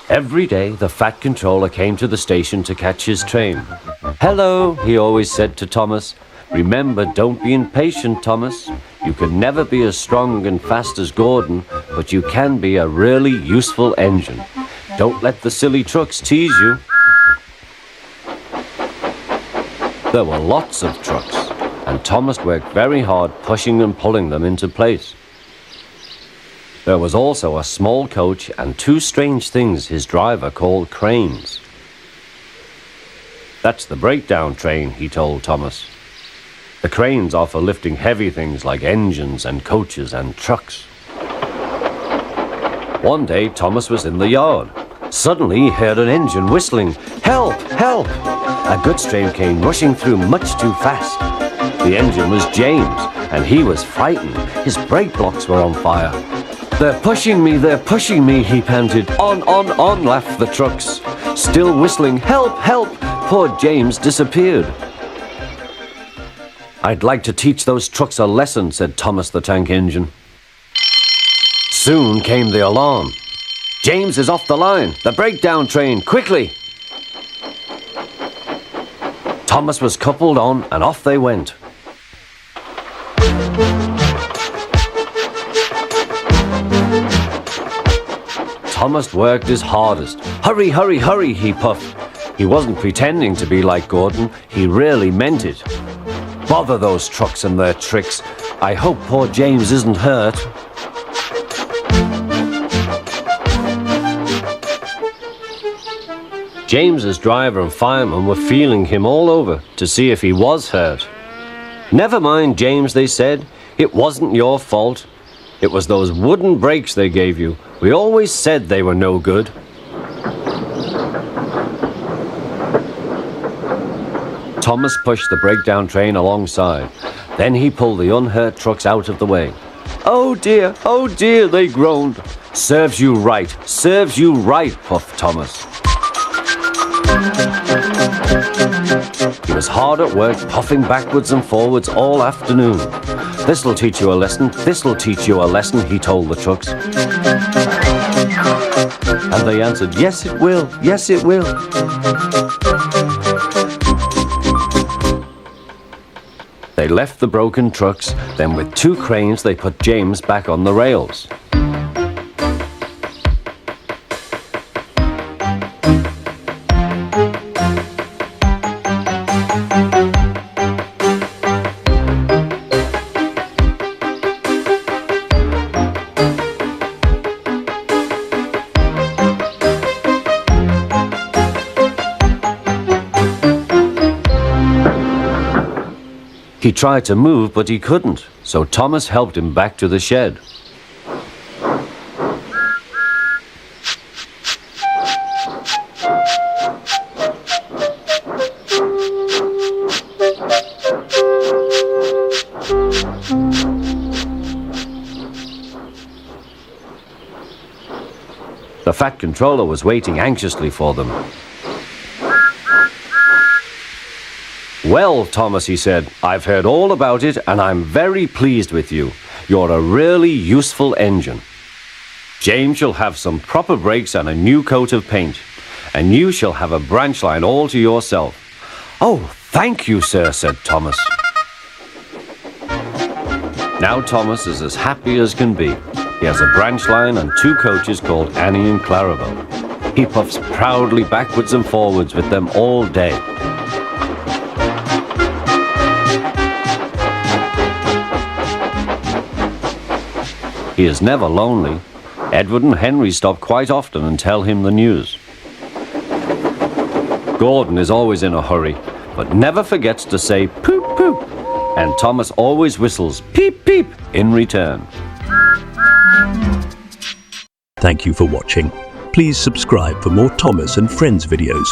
Every day, the Fat Controller came to the station to catch his train. "Hello," he always said to Thomas. "Remember, don't be impatient, Thomas. You can never be as strong and fast as Gordon, but you can be a really useful engine. Don't let the silly trucks tease you." There were lots of trucks, and Thomas worked very hard pushing and pulling them into place. There was also a small coach and two strange things his driver called cranes. "That's the breakdown train," he told Thomas. "The cranes are for lifting heavy things like engines and coaches and trucks." One day, Thomas was in the yard. Suddenly, he heard an engine whistling. "Help! Help!" A goods train came rushing through much too fast. The engine was James, and he was frightened. His brake blocks were on fire. They're pushing me," he panted. On, laughed the trucks. Still whistling, "Help! Help!" Poor James disappeared. "I'd like to teach those trucks a lesson," said Thomas the Tank Engine. Soon came the alarm. "James is off the line! The breakdown train! Quickly!" Thomas was coupled on, and off they went. Thomas worked his hardest. "Hurry, hurry, hurry," he puffed. He wasn't pretending to be like Gordon. He really meant it. "Bother those trucks and their tricks. I hope poor James isn't hurt." James's driver and fireman were feeling him all over to see if he was hurt. "Never mind, James," they said. "It wasn't your fault. It was those wooden brakes they gave you. We always said they were no good." Thomas pushed the breakdown train alongside. Then he pulled the unhurt trucks out of the way. "Oh dear, they groaned. Serves you right, puffed Thomas. He was hard at work, puffing backwards and forwards all afternoon. This'll teach you a lesson, he told the trucks. And they answered, yes it will. They left the broken trucks, then with two cranes they put James back on the rails. He tried to move, but he couldn't, so Thomas helped him back to the shed. The Fat Controller was waiting anxiously for them. "Well, Thomas," he said, "I've heard all about it and I'm very pleased with you. You're a really useful engine. James shall have some proper brakes and a new coat of paint, and you shall have a branch line all to yourself." "Oh, thank you, sir," said Thomas. Now Thomas is as happy as can be. He has a branch line and two coaches called Annie and Clarabelle. He puffs proudly backwards and forwards with them all day. He is never lonely. Edward and Henry stop quite often and tell him the news. Gordon is always in a hurry, but never forgets to say poop poop, and Thomas always whistles peep peep in return. Thank you for watching. Please subscribe for more Thomas and Friends videos.